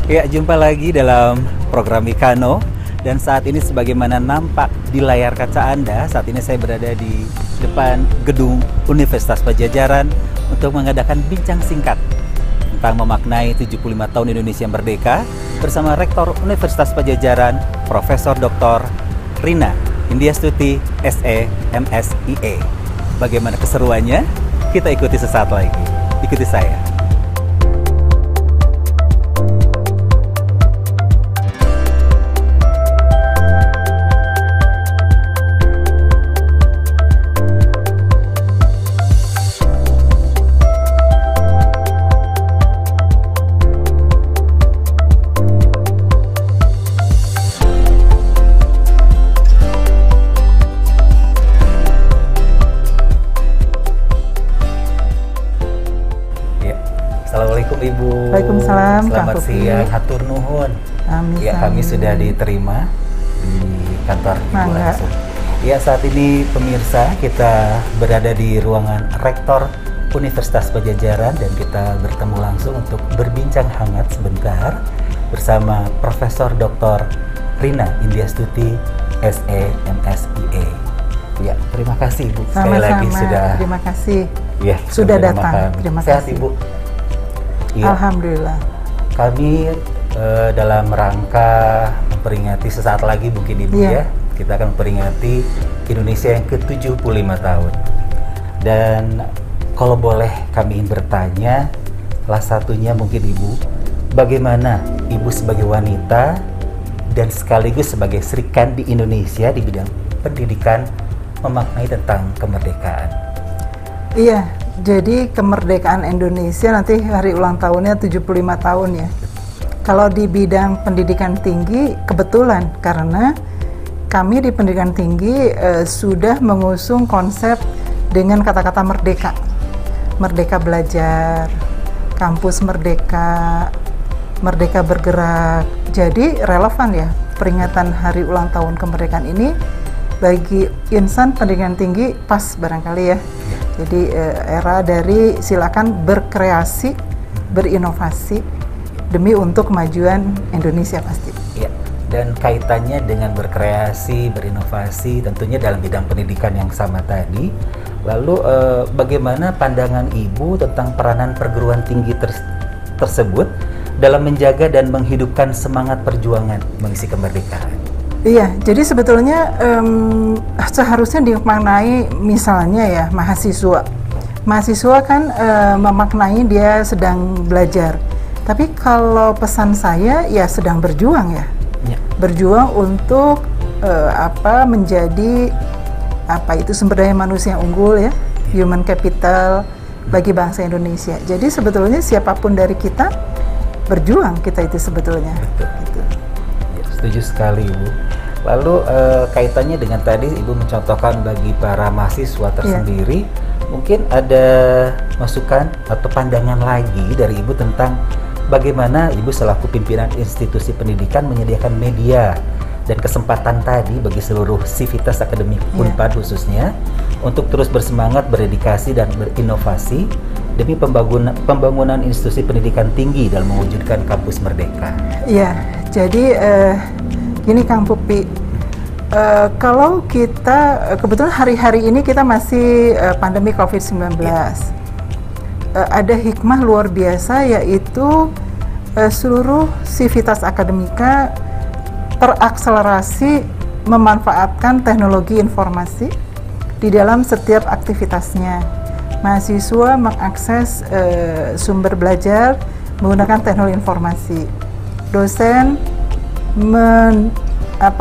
Ya, jumpa lagi dalam program Ikano. Dan saat ini sebagaimana nampak di layar kaca Anda, saat ini saya berada di depan gedung Universitas Padjadjaran untuk mengadakan bincang singkat tentang memaknai 75 tahun Indonesia Merdeka bersama Rektor Universitas Padjadjaran, Profesor Dr. Rina Indiastuti, SE, MSIE. Bagaimana keseruannya? Kita ikuti sesaat lagi. Ikuti saya. Assalamualaikum Ibu. Waalaikumsalam. Selamat siang, hatur nuhun. Amin. Ya, kami sudah diterima di kantor Ibu langsung. Ya, saat ini pemirsa kita berada di ruangan Rektor Universitas Padjadjaran dan kita bertemu langsung untuk berbincang hangat sebentar bersama Profesor Dr. Rina Indiastuti, SE, MSIE. Ya, terima kasih Ibu. Sekali lagi sudah. Terima kasih. Ya, sudah datang. Terima kasih. Sehat Ibu. Ya. Alhamdulillah. Kami dalam rangka memperingati sesaat lagi mungkin Ibu ya, kita akan memperingati Indonesia yang ke-75 tahun. Dan kalau boleh kami ingin bertanya, salah satunya mungkin Ibu, bagaimana Ibu sebagai wanita dan sekaligus sebagai Sri Kandi Indonesia di bidang pendidikan memaknai tentang kemerdekaan? Iya, jadi kemerdekaan Indonesia nanti hari ulang tahunnya 75 tahun ya. Kalau di bidang pendidikan tinggi, kebetulan karena kami di pendidikan tinggi sudah mengusung konsep dengan kata-kata merdeka. Merdeka belajar, kampus merdeka, merdeka bergerak. Jadi relevan ya peringatan hari ulang tahun kemerdekaan ini bagi insan pendidikan tinggi pas barangkali ya. Jadi era dari silakan berkreasi, berinovasi demi untuk kemajuan Indonesia pasti. Ya, dan kaitannya dengan berkreasi, berinovasi tentunya dalam bidang pendidikan yang sama tadi. Lalu bagaimana pandangan Ibu tentang peranan perguruan tinggi tersebut dalam menjaga dan menghidupkan semangat perjuangan mengisi kemerdekaan? Iya, jadi sebetulnya seharusnya dimaknai misalnya ya mahasiswa. Mahasiswa kan memaknai dia sedang belajar. Tapi kalau pesan saya ya sedang berjuang ya. Berjuang untuk menjadi sumber daya manusia yang unggul ya, human capital bagi bangsa Indonesia. Jadi sebetulnya siapapun dari kita berjuang kita itu sebetulnya. Betul. Gitu. Ya, setuju sekali Ibu. Lalu kaitannya dengan tadi Ibu mencontohkan bagi para mahasiswa tersendiri, mungkin ada masukan atau pandangan lagi dari Ibu tentang bagaimana Ibu selaku pimpinan institusi pendidikan menyediakan media dan kesempatan tadi bagi seluruh sivitas akademik Unpad khususnya untuk terus bersemangat, berdedikasi dan berinovasi demi pembangunan institusi pendidikan tinggi dalam mewujudkan kampus merdeka. Iya, jadi gini Kang Pupi, kalau kita kebetulan hari-hari ini kita masih pandemi COVID-19, ada hikmah luar biasa yaitu seluruh sivitas akademika terakselerasi memanfaatkan teknologi informasi di dalam setiap aktivitasnya. Mahasiswa mengakses sumber belajar menggunakan teknologi informasi. Dosen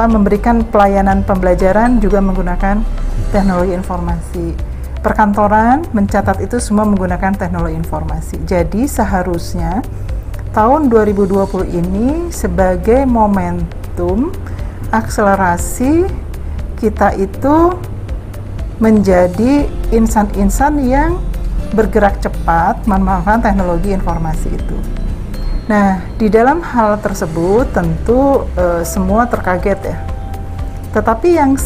memberikan pelayanan pembelajaran juga menggunakan teknologi informasi. Perkantoran mencatat itu semua menggunakan teknologi informasi. Jadi seharusnya tahun 2020 ini sebagai momentum akselerasi kita itu menjadi insan-insan yang bergerak cepat memanfaatkan teknologi informasi itu. Nah, di dalam hal tersebut tentu semua terkaget ya. Tetapi yang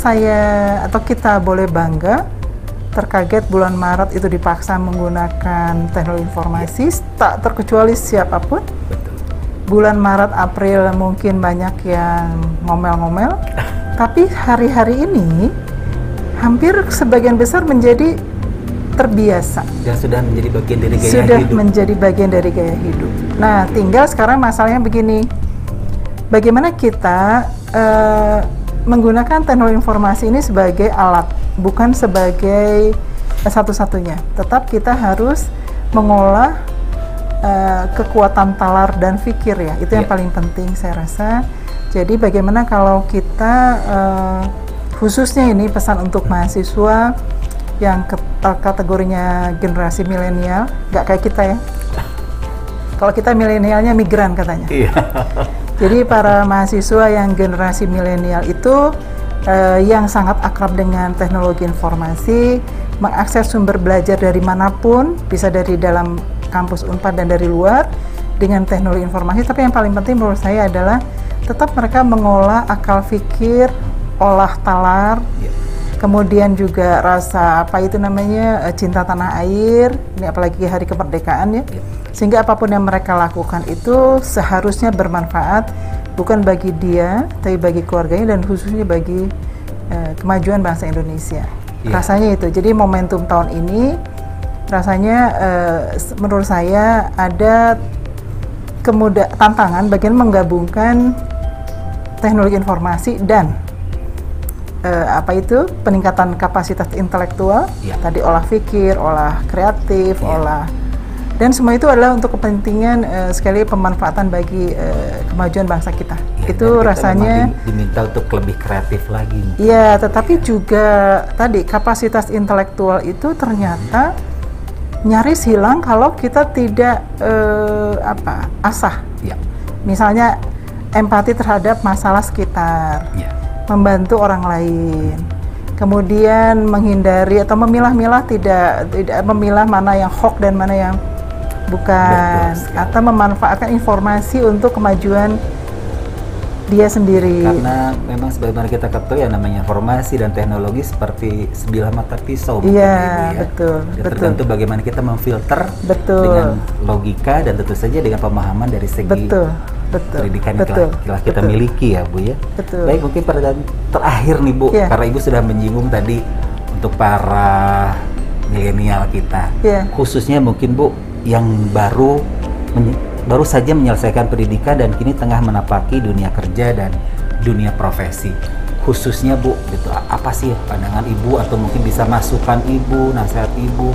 kita boleh bangga, terkaget bulan Maret itu dipaksa menggunakan teknologi informasi, tak terkecuali siapapun. bulan Maret, April mungkin banyak yang ngomel-ngomel, tapi hari-hari ini hampir sebagian besar menjadi terbiasa. Dan sudah menjadi bagian dari gaya Sudah hidup. menjadi bagian dari gaya hidup. Nah, tinggal sekarang masalahnya begini, bagaimana kita menggunakan teknologi informasi ini sebagai alat, bukan sebagai satu-satunya. Tetap kita harus mengolah kekuatan talar dan fikir ya, itu yang paling penting saya rasa. Jadi bagaimana kalau kita khususnya ini pesan untuk mahasiswa yang kategorinya generasi milenial, nggak kayak kita ya. Kalau kita milenialnya migran katanya. Iya. Jadi para mahasiswa yang generasi milenial itu yang sangat akrab dengan teknologi informasi, mengakses sumber belajar dari manapun, bisa dari dalam kampus Unpad dan dari luar dengan teknologi informasi. Tapi yang paling penting menurut saya adalah tetap mereka mengolah akal fikir, olah talar, kemudian juga rasa apa itu namanya cinta tanah air. Ini apalagi hari kemerdekaan ya. Sehingga apapun yang mereka lakukan itu seharusnya bermanfaat bukan bagi dia, tapi bagi keluarganya dan khususnya bagi kemajuan bangsa Indonesia. Rasanya itu. Jadi momentum tahun ini rasanya menurut saya ada tantangan bagian menggabungkan teknologi informasi dan peningkatan kapasitas intelektual, tadi olah pikir, olah kreatif, dan semua itu adalah untuk kepentingan sekali pemanfaatan bagi kemajuan bangsa kita. Itu kita rasanya diminta untuk lebih kreatif lagi. Iya, tetapi juga tadi kapasitas intelektual itu ternyata nyaris hilang kalau kita tidak asah. Misalnya empati terhadap masalah sekitar, membantu orang lain, kemudian menghindari atau memilah-milah tidak memilah mana yang hoax dan mana yang bukan, atau memanfaatkan informasi untuk kemajuan dia sendiri. Karena memang sebagaimana kita ketahui ya, namanya informasi dan teknologi seperti sebilah mata pisau. Iya, betul. Tergantung bagaimana kita memfilter dengan logika dan tentu saja dengan pemahaman dari segi pendidikan yang telah kita miliki ya Bu ya. Baik, mungkin pertanyaan terakhir nih Bu, karena Ibu sudah menyinggung tadi untuk para milenial kita, khususnya mungkin Bu yang baru saja menyelesaikan pendidikan dan kini tengah menapaki dunia kerja dan dunia profesi. Khususnya Bu, gitu, apa sih pandangan Ibu atau mungkin bisa masukan Ibu, nasihat Ibu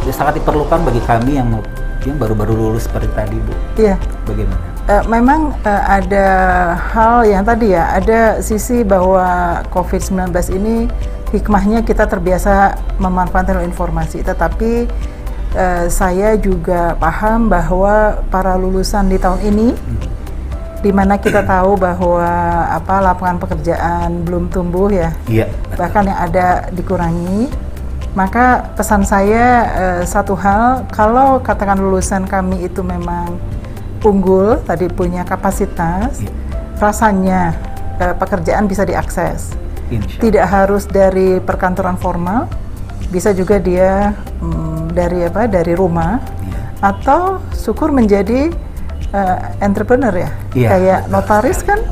yang sangat diperlukan bagi kami yang baru-baru lulus seperti tadi Bu. Iya. Bagaimana? Memang ada hal yang tadi ya, ada sisi bahwa COVID-19 ini hikmahnya kita terbiasa memanfaatkan informasi, tetapi saya juga paham bahwa para lulusan di tahun ini, di mana kita tahu bahwa lapangan pekerjaan belum tumbuh ya, bahkan yang ada dikurangi, maka pesan saya satu hal, kalau katakan lulusan kami itu memang unggul, tadi punya kapasitas, rasanya pekerjaan bisa diakses, tidak harus dari perkantoran formal, bisa juga dia dari rumah, atau syukur menjadi entrepreneur ya, kayak notaris kan,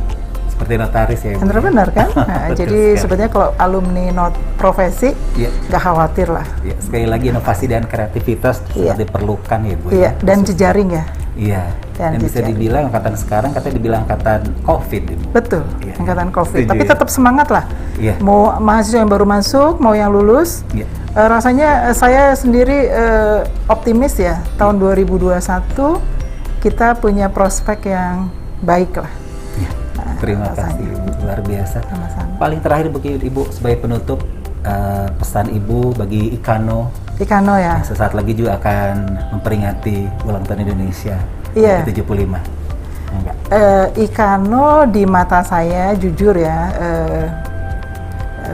seperti notaris ya, entrepreneur kan. Jadi sebetulnya kalau alumni profesi nggak khawatir lah. Sekali lagi inovasi dan kreativitas diperlukan ya Bu. Dan jejaring ya. Dan bisa dibilang angkatan sekarang katanya dibilang angkatan COVID ya, Bu. Betul, angkatan COVID. Tapi tetap semangat lah. Mau mahasiswa yang baru masuk, mau yang lulus. Rasanya saya sendiri optimis ya, tahun 2021 kita punya prospek yang baik lah. Terima kasih Ibu, luar biasa. Sama-sama. Paling terakhir bagi Ibu sebagai penutup, pesan Ibu bagi IKANO ya. Sesaat lagi juga akan memperingati ulang tahun Indonesia ke-75. IKANO di mata saya jujur ya,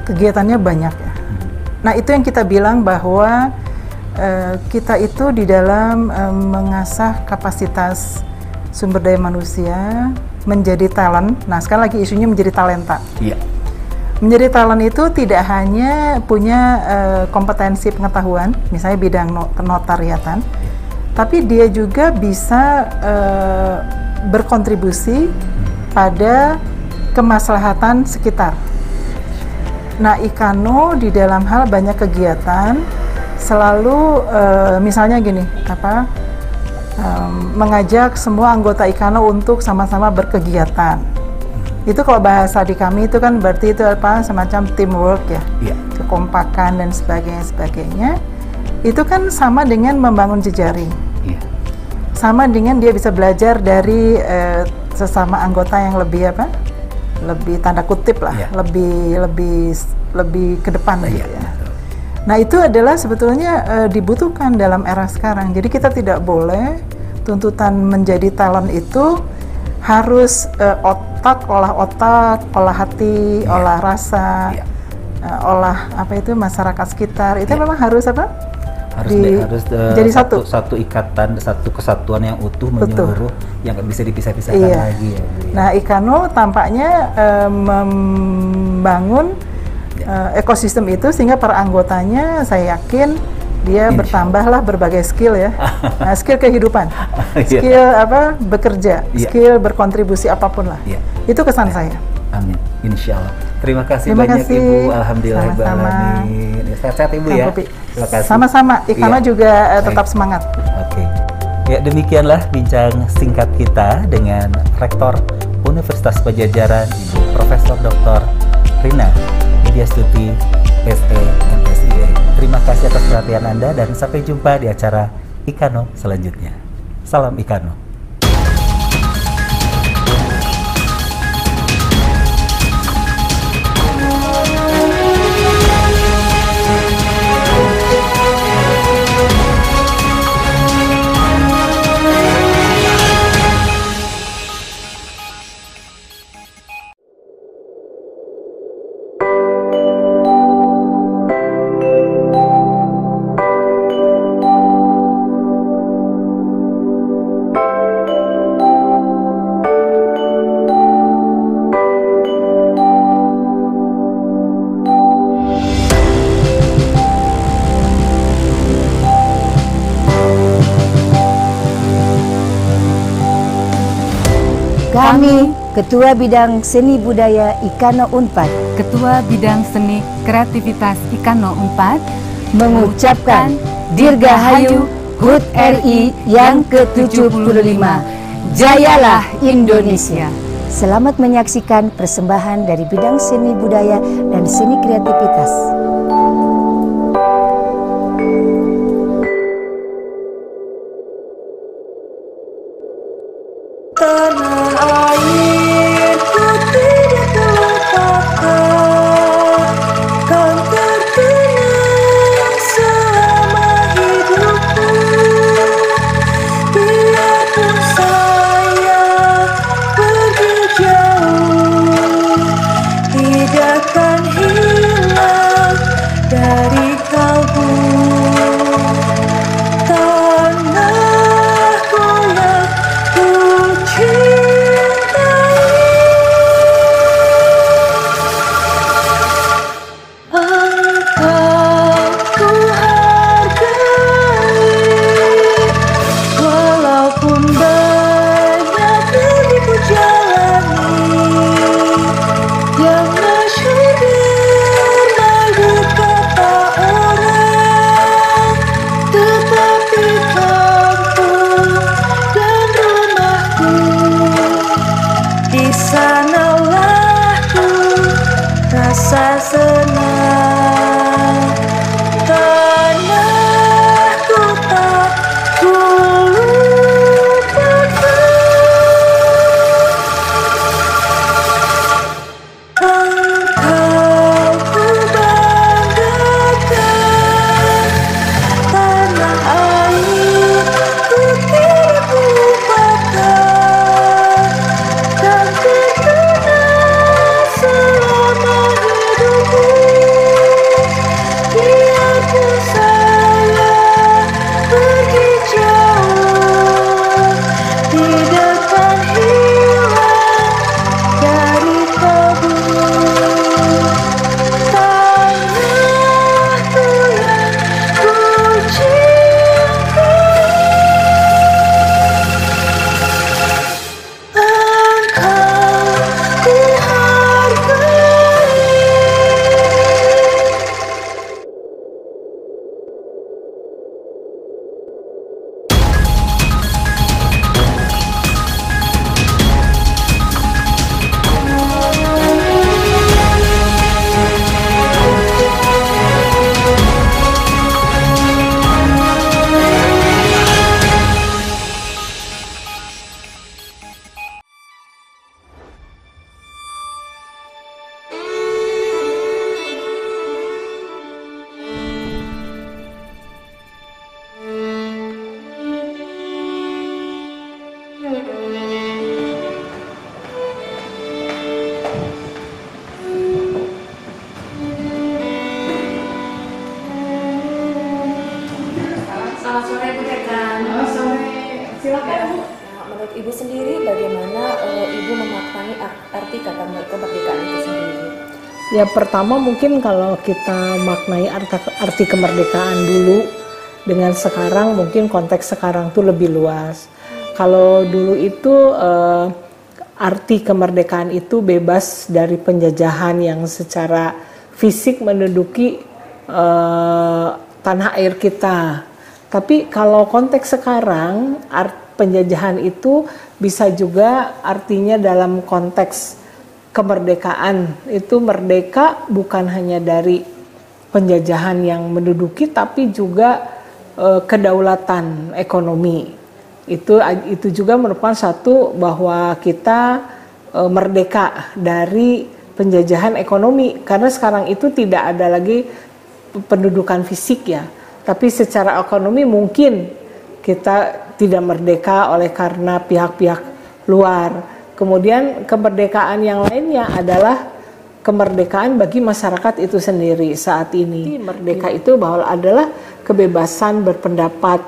kegiatannya banyak ya. Nah itu yang kita bilang bahwa kita itu di dalam mengasah kapasitas sumber daya manusia menjadi talent. Nah sekarang lagi isunya menjadi talenta. Menjadi talent itu tidak hanya punya kompetensi pengetahuan, misalnya bidang kenotariatan, tapi dia juga bisa berkontribusi pada kemaslahatan sekitar. Nah, IKANO di dalam hal banyak kegiatan selalu misalnya gini, mengajak semua anggota IKANO untuk sama-sama berkegiatan. Itu kalau bahasa di kami itu kan berarti itu semacam teamwork ya, kekompakan dan sebagainya. Itu kan sama dengan membangun jejaring, sama dengan dia bisa belajar dari sesama anggota yang lebih lebih tanda kutip lah, lebih ke depan gitu ya. Nah, itu adalah sebetulnya dibutuhkan dalam era sekarang. Jadi kita tidak boleh tuntutan menjadi talent itu harus olah hati, olah rasa, olah masyarakat sekitar. Itu memang harus harus jadi satu ikatan, satu kesatuan yang utuh menyeluruh, yang nggak bisa dipisah-pisahkan lagi ya. Nah, IKANO tampaknya membangun ekosistem itu sehingga para anggotanya, saya yakin dia bertambahlah berbagai skill ya. Nah, skill kehidupan, skill bekerja, skill berkontribusi apapun lah. Itu kesan saya. Amin, insya Allah. Terima kasih banyak Ibu, alhamdulillah. Sehat-sehat Ibu ya. Terima kasih. Sama-sama, IKANO juga tetap semangat. Oke. Ya, demikianlah bincang singkat kita dengan Rektor Universitas Padjadjaran, Ibu Profesor Dr. Rina Widyastuti, SE, MSIA. Terima kasih atas perhatian Anda dan sampai jumpa di acara IKANO selanjutnya. Salam IKANO. Kami, Ketua Bidang Seni Budaya IKANO Unpad, Ketua Bidang Seni Kreativitas IKANO Unpad, mengucapkan Dirgahayu HUT RI yang ke-75. Jayalah Indonesia. Selamat menyaksikan persembahan dari bidang seni budaya dan seni kreativitas. Tanah airku tidak terlupakan, kan terkenang selama hidupku. Biarpun saya pergi jauh, tidak akan hilang dari kalbu. Tanahku yang ku cinta, Silakan. Nah, menurut Ibu sendiri bagaimana Ibu memaknai arti kata kemerdekaan itu sendiri? Ya pertama mungkin kalau kita maknai arti kemerdekaan dulu dengan sekarang, mungkin konteks sekarang tuh lebih luas. Kalau dulu itu arti kemerdekaan itu bebas dari penjajahan yang secara fisik menduduki tanah air kita. Tapi kalau konteks sekarang, penjajahan itu bisa juga artinya dalam konteks kemerdekaan. Itu merdeka bukan hanya dari penjajahan yang menduduki, tapi juga kedaulatan ekonomi. Itu juga merupakan satu bahwa kita merdeka dari penjajahan ekonomi. Karena sekarang itu tidak ada lagi pendudukan fisik ya. Tapi secara ekonomi mungkin kita tidak merdeka oleh karena pihak-pihak luar. Kemudian kemerdekaan yang lainnya adalah kemerdekaan bagi masyarakat itu sendiri saat ini. Merdeka itu bahwa adalah kebebasan berpendapat,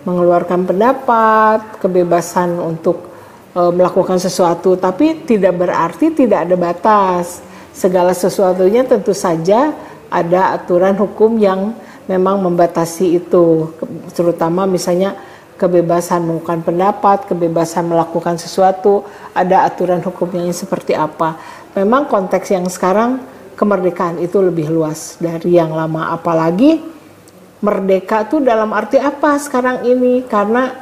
mengeluarkan pendapat, kebebasan untuk melakukan sesuatu, tapi tidak berarti tidak ada batas. Segala sesuatunya tentu saja ada aturan hukum yang memang membatasi itu, terutama misalnya kebebasan melakukan pendapat, kebebasan melakukan sesuatu, ada aturan hukumnya seperti apa. Memang konteks yang sekarang kemerdekaan itu lebih luas dari yang lama, apalagi merdeka itu dalam arti apa sekarang ini, karena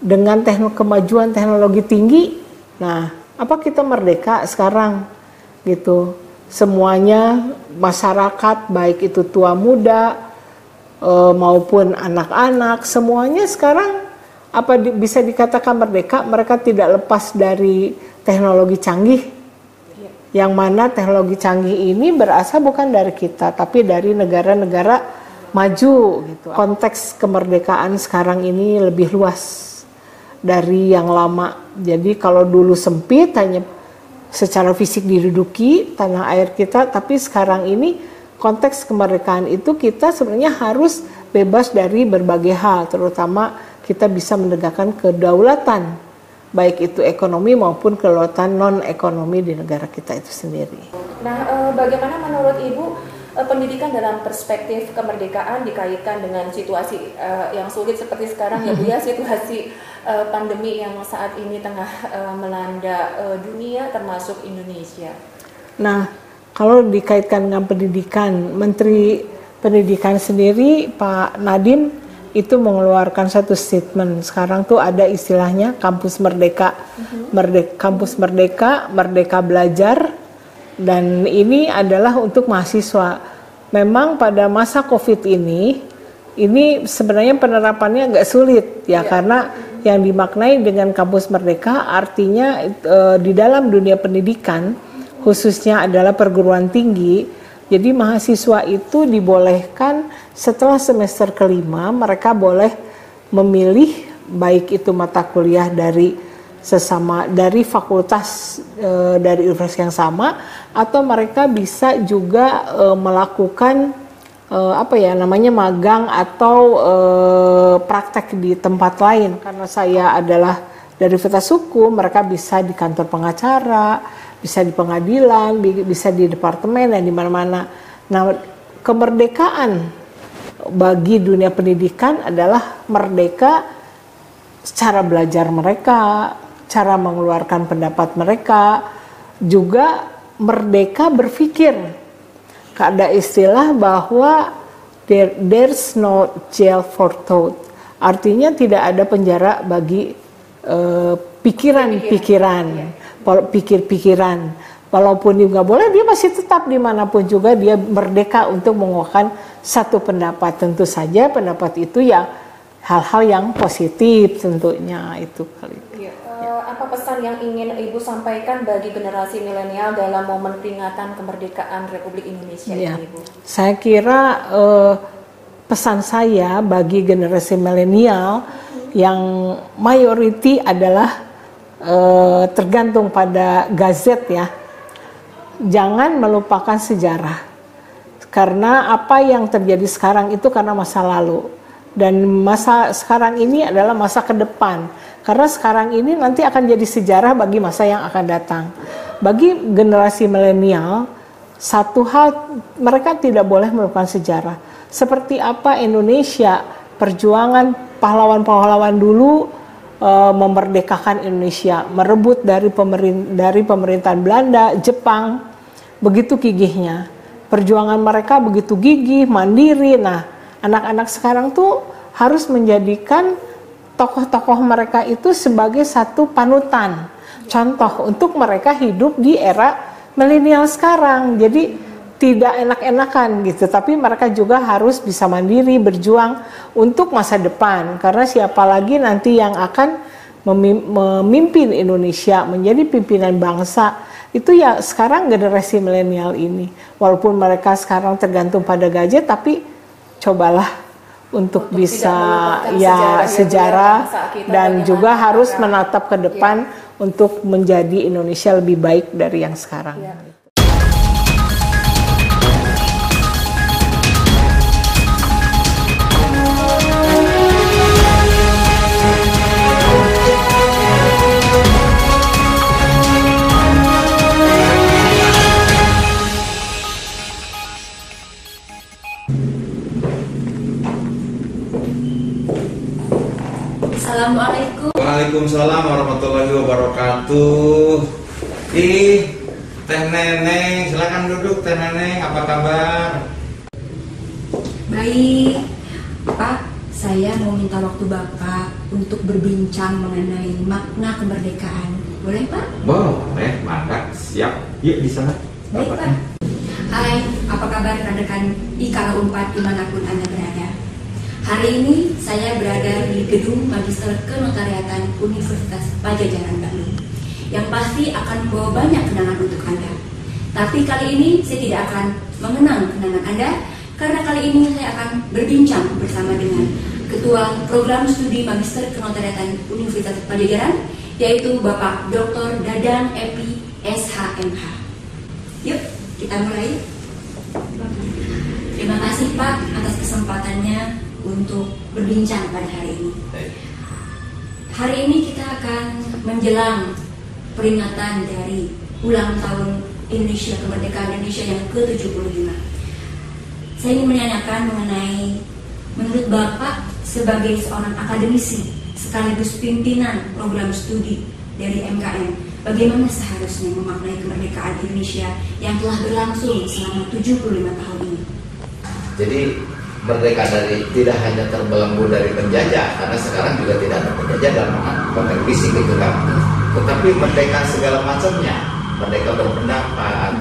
dengan kemajuan teknologi tinggi, nah apa kita merdeka sekarang gitu, semuanya masyarakat baik itu tua muda maupun anak-anak semuanya sekarang bisa dikatakan merdeka. Mereka tidak lepas dari teknologi canggih, yang mana teknologi canggih ini berasal bukan dari kita tapi dari negara-negara maju gitu. Konteks kemerdekaan sekarang ini lebih luas dari yang lama. Jadi kalau dulu sempit hanya secara fisik diduduki tanah air kita, tapi sekarang ini konteks kemerdekaan itu kita sebenarnya harus bebas dari berbagai hal, terutama kita bisa menegakkan kedaulatan baik itu ekonomi maupun kedaulatan non-ekonomi di negara kita itu sendiri. Nah, bagaimana menurut Ibu pendidikan dalam perspektif kemerdekaan dikaitkan dengan situasi yang sulit seperti sekarang ya Bu ya, situasi pandemi yang saat ini tengah melanda dunia termasuk Indonesia? Nah, kalau dikaitkan dengan pendidikan, Menteri Pendidikan sendiri Pak Nadiem itu mengeluarkan satu statement. Sekarang tuh ada istilahnya kampus merdeka, kampus merdeka, merdeka belajar, dan ini adalah untuk mahasiswa. Memang pada masa COVID ini sebenarnya penerapannya agak sulit ya, karena yang dimaknai dengan kampus merdeka artinya di dalam dunia pendidikan khususnya adalah perguruan tinggi. Jadi mahasiswa itu dibolehkan setelah semester kelima mereka boleh memilih baik itu mata kuliah dari fakultas dari universitas yang sama, atau mereka bisa juga melakukan magang atau praktek di tempat lain. Karena saya adalah dari Fakultas Hukum, mereka bisa di kantor pengacara, bisa di pengadilan, bisa di departemen dan di mana-mana. Nah, kemerdekaan bagi dunia pendidikan adalah merdeka cara belajar mereka, cara mengeluarkan pendapat mereka, juga merdeka berpikir. Ada istilah bahwa there's no jail for thought. Artinya tidak ada penjara bagi pikir-pikiran. Walaupun dia nggak boleh, dia masih tetap dimanapun juga dia merdeka untuk mengeluarkan satu pendapat. Tentu saja pendapat itu ya hal-hal yang positif tentunya itu kali. Apa pesan yang ingin Ibu sampaikan bagi generasi milenial dalam momen peringatan kemerdekaan Republik Indonesia ini, Ibu? Saya kira pesan saya bagi generasi milenial yang mayoriti adalah tergantung pada gazet ya. Jangan melupakan sejarah. Karena apa yang terjadi sekarang itu karena masa lalu. Dan masa sekarang ini adalah masa ke depan. Karena sekarang ini nanti akan jadi sejarah bagi masa yang akan datang. Bagi generasi milenial, satu hal mereka tidak boleh melupakan sejarah. Seperti apa Indonesia, perjuangan pahlawan-pahlawan dulu memerdekakan Indonesia, merebut dari pemerintahan Belanda, Jepang, begitu gigihnya. Perjuangan mereka begitu gigih, mandiri. Nah, anak-anak sekarang tuh harus menjadikan tokoh-tokoh mereka itu sebagai satu panutan, contoh untuk mereka hidup di era milenial sekarang. Jadi tidak enak-enakan gitu, tapi mereka juga harus bisa mandiri, berjuang untuk masa depan. Karena siapa lagi nanti yang akan memimpin Indonesia, menjadi pimpinan bangsa, itu ya sekarang generasi milenial ini. Walaupun mereka sekarang tergantung pada gadget, tapi cobalah untuk bisa sejarah dan juga harus menatap ke depan untuk menjadi Indonesia lebih baik dari yang sekarang. Assalamualaikum. Waalaikumsalam warahmatullahi wabarakatuh. Teh Neneng, silakan duduk Teh Neneng, apa kabar? Baik, Pak. Saya mau minta waktu Bapak untuk berbincang mengenai makna kemerdekaan. Boleh, Pak? Boleh, mangga, siap. Yuk di sana. Baik, Pak. Hai, apa kabar rekan-rekan IKANO Unpad dimanapun Anda berada? Hari ini saya berada di Gedung Magister Kenotariatan Universitas Padjadjaran Bandung, yang pasti akan membawa banyak kenangan untuk Anda. Tapi kali ini saya tidak akan mengenang kenangan Anda, karena kali ini saya akan berbincang bersama dengan Ketua Program Studi Magister Kenotariatan Universitas Padjadjaran, yaitu Bapak Dr. Dadang Epi SHMH. Yuk, kita mulai. Terima kasih Pak atas kesempatannya untuk berbincang pada hari ini. Hari ini kita akan menjelang peringatan dari ulang tahun Indonesia, kemerdekaan Indonesia yang ke-75. Saya ingin menanyakan mengenai, menurut Bapak sebagai seorang akademisi sekaligus pimpinan program studi dari MKN, bagaimana seharusnya memaknai kemerdekaan Indonesia yang telah berlangsung selama 75 tahun ini? Jadi merdeka dari tidak hanya terbelenggu dari penjajah, karena sekarang juga tidak ada penjajah dalam konteks fisik gitu kan, tetapi merdeka segala macamnya, merdeka berpendapat,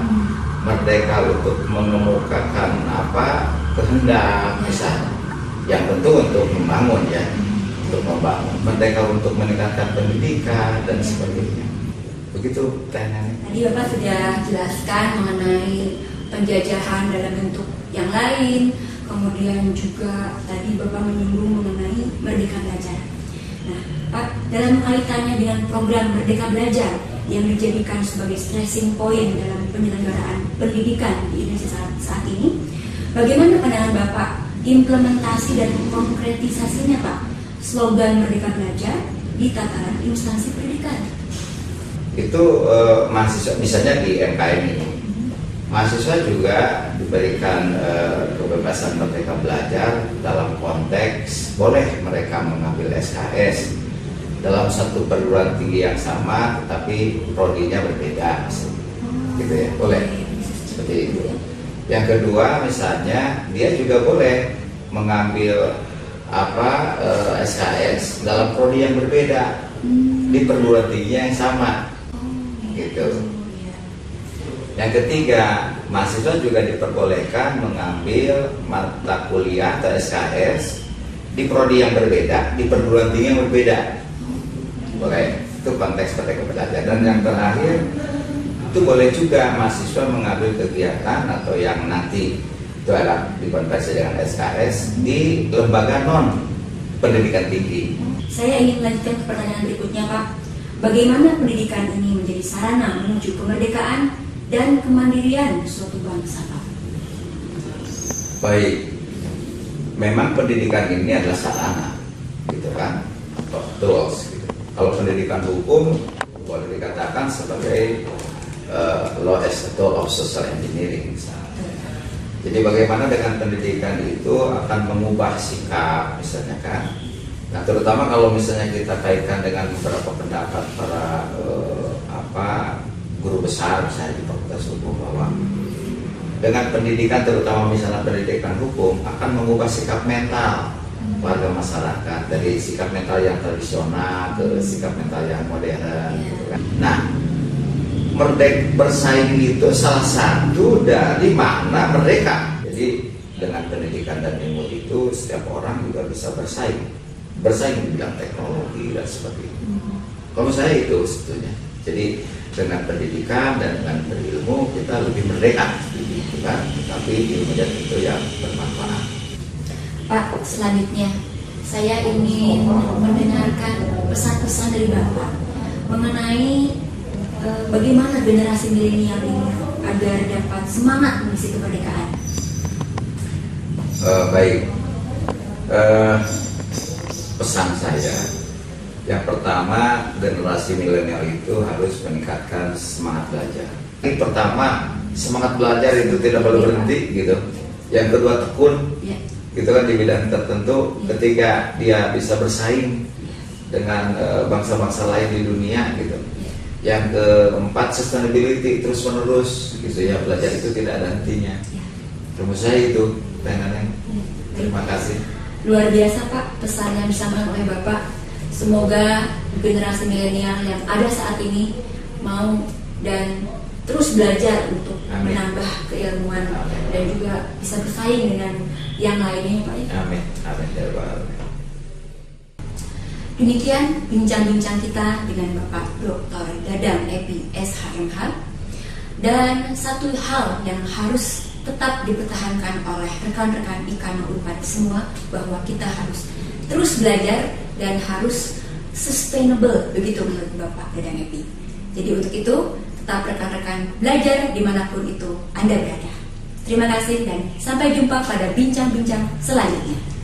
merdeka untuk mengemukakan kehendak misalnya, yang tentu untuk membangun ya, untuk membangun, merdeka untuk meningkatkan pendidikan dan sebagainya. Begitu tanya. Tadi Bapak sudah jelaskan mengenai penjajahan dalam bentuk yang lain. Kemudian juga tadi Bapak menyinggung mengenai Merdeka Belajar. Nah, Pak, dalam kaitannya dengan program Merdeka Belajar yang dijadikan sebagai stressing point dalam penyelenggaraan pendidikan di Indonesia saat ini, bagaimana pandangan Bapak implementasi dan konkretisasinya, Pak, slogan Merdeka Belajar di tataran instansi pendidikan? Itu mahasiswa, misalnya di MKN ini, mahasiswa juga diberikan kebebasan merdeka belajar dalam konteks boleh mereka mengambil SKS dalam satu perguruan tinggi yang sama, tetapi prodinya berbeda, gitu ya, boleh seperti itu. Yang kedua, misalnya dia juga boleh mengambil SKS dalam prodi yang berbeda di perguruan tinggi yang sama, gitu. Yang ketiga, mahasiswa juga diperbolehkan mengambil mata kuliah atau SKS di prodi yang berbeda, di perguruan tinggi yang berbeda. Boleh, itu konteks merdeka belajar. Dan yang terakhir, itu boleh juga mahasiswa mengambil kegiatan atau yang nanti itu adalah dikonversi dengan SKS di lembaga non pendidikan tinggi. Saya ingin melanjutkan ke pertanyaan berikutnya, Pak. Bagaimana pendidikan ini menjadi sarana menuju kemerdekaan dan kemandirian suatu bangsa, Pak? Baik, memang pendidikan ini adalah sarana, gitu kan, tools, gitu. Kalau pendidikan hukum boleh dikatakan sebagai law as a tool of social engineering misalnya. Jadi bagaimana dengan pendidikan itu akan mengubah sikap misalnya kan. Nah terutama kalau misalnya kita kaitkan dengan beberapa pendapat para guru besar misalnya di Fakultas Hukum, bahwa dengan pendidikan terutama misalnya pendidikan hukum akan mengubah sikap mental warga masyarakat dari sikap mental yang tradisional ke sikap mental yang modern gitu kan. Nah bersaing itu salah satu dari makna merdeka. Jadi dengan pendidikan dan ilmu itu setiap orang juga bisa bersaing di bidang teknologi dan sebagainya. Kalau saya itu sebetulnya. Jadi dengan pendidikan dan dengan berilmu kita lebih merdeka, gitu kan? Tapi ilmunya itu yang bermanfaat. Pak, selanjutnya saya ingin mendengarkan pesan-pesan dari Bapak mengenai bagaimana generasi milenial ini agar dapat semangat mengisi kemerdekaan. Baik, pesan saya yang pertama, generasi milenial itu harus meningkatkan semangat belajar. Yang pertama, semangat belajar itu tidak boleh berhenti gitu. Yang kedua, tekun gitu kan di bidang tertentu. Ketiga, dia bisa bersaing dengan bangsa-bangsa lain di dunia gitu. Yang keempat, sustainability terus menerus gitu ya, belajar itu tidak ada hentinya. Rumus saya itu, terima kasih. Luar biasa Pak pesan yang disampaikan oleh Bapak. Semoga generasi milenial yang ada saat ini mau dan terus belajar untuk menambah keilmuan dan juga bisa bersaing dengan yang lainnya Pak. Amin. Amin. Demikian bincang-bincang kita dengan Bapak Dr. Dadang Epi SHMH. Dan satu hal yang harus tetap dipertahankan oleh rekan-rekan Ikano Unpad semua, bahwa kita harus terus belajar dan harus sustainable, begitu menurut Bapak Dadang Epi. Jadi untuk itu tetap rekan-rekan belajar dimanapun itu Anda berada. Terima kasih dan sampai jumpa pada bincang-bincang selanjutnya.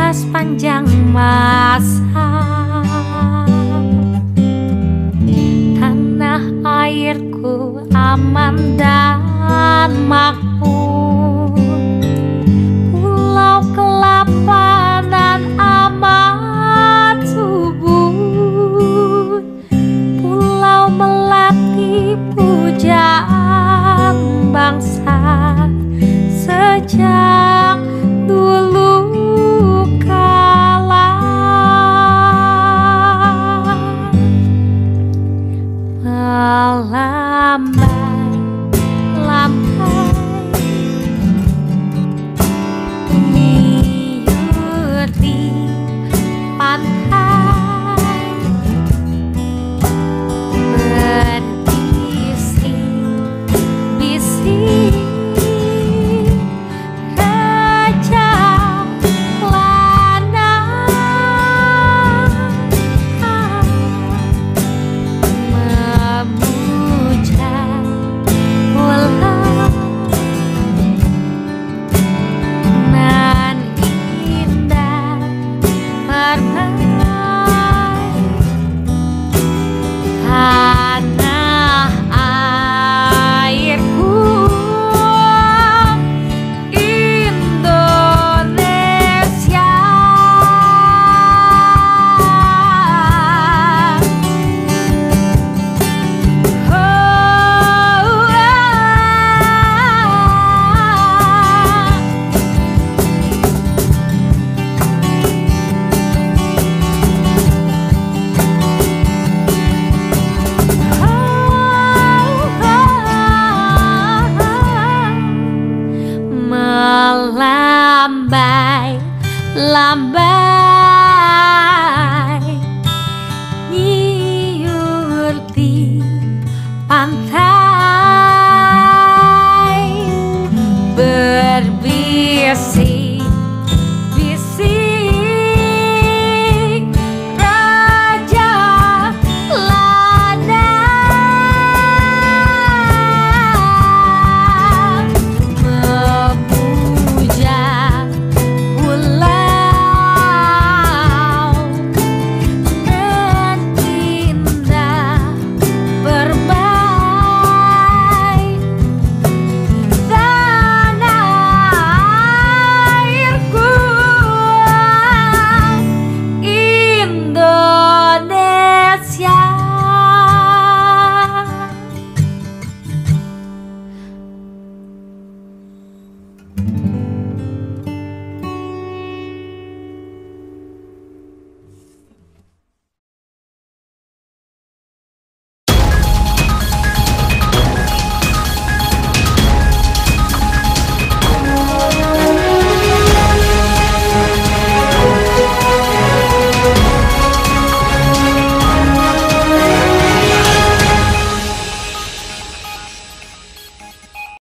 Sepanjang masa, tanah airku aman dan makmur, pulau kelapa dan amat subur, pulau melati pujaan bangsa sejak dulu. melambai nyiur di pantai berbisik